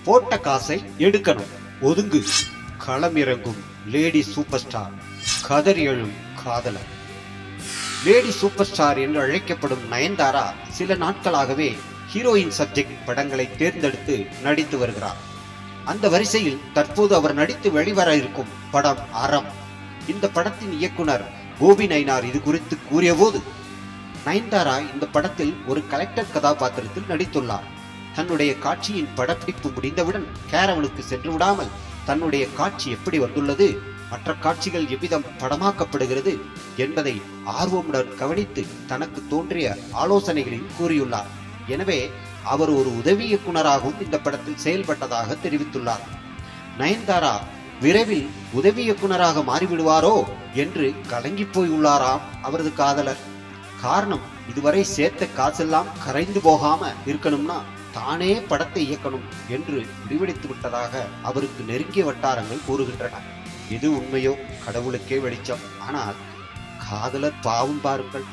போட்ட காசை எடுக்கணும். ஒதுங்கு. களமிறங்கும் லேடி சூப்பர் ஸ்டார், கதறி எழும் காதலர். லேடி சூப்பர் ஸ்டார் என்று அழைக்கப்படும் நயன்தாரா சில நாட்களாகவே ஹீரோயின் சப்ஜெக்ட் படங்களை தேர்ந்தெடுத்து நடித்து வருகிறார். அந்த வரிசையில் தற்போது அவர் நடித்து வெளிவர இருக்கும் படம் அறம். இந்த படத்தின் இயக்குனர் கோபி நயினார் இது குறித்து கூறிய போது, நயன்தாரா இந்த படத்தில் ஒரு கலெக்டர் கதாபாத்திரத்தில் நடித்துள்ளார். தன்னுடைய காட்சியின் படப்பிடிப்பு முடிந்தவுடன் கேரவனுக்கு சென்று விடாமல் தன்னுடைய காட்சி எப்படி வந்துள்ளது, மற்ற காட்சிகள் எவ்விதம் படமாக்கப்படுகிறது என்பதை ஆர்வமுடன் கவனித்து தனக்கு தோன்றிய ஆலோசனைகளில் கூறியுள்ளார். எனவே அவர் ஒரு உதவி இயக்குனராகவும் இந்த படத்தில் செயல்பட்டதாக தெரிவித்துள்ளார். நயன்தாரா விரைவில் உதவி இயக்குனராக மாறிவிடுவாரோ என்று கலங்கி போயுள்ளாராம் அவரது காதலர். காரணம், இதுவரை சேர்த்த காசெல்லாம் கரைந்து போகாம இருக்கணும்னா தானே படத்தை இயக்கணும் என்று முடிவெடுத்து விட்டதாக அவருக்கு நெருங்கிய வட்டாரங்கள் கூறுகின்றன. எது உண்மையோ கடவுளுக்கே வெளிச்சம். ஆனால் காதலர் பாவம் பாருங்கள்.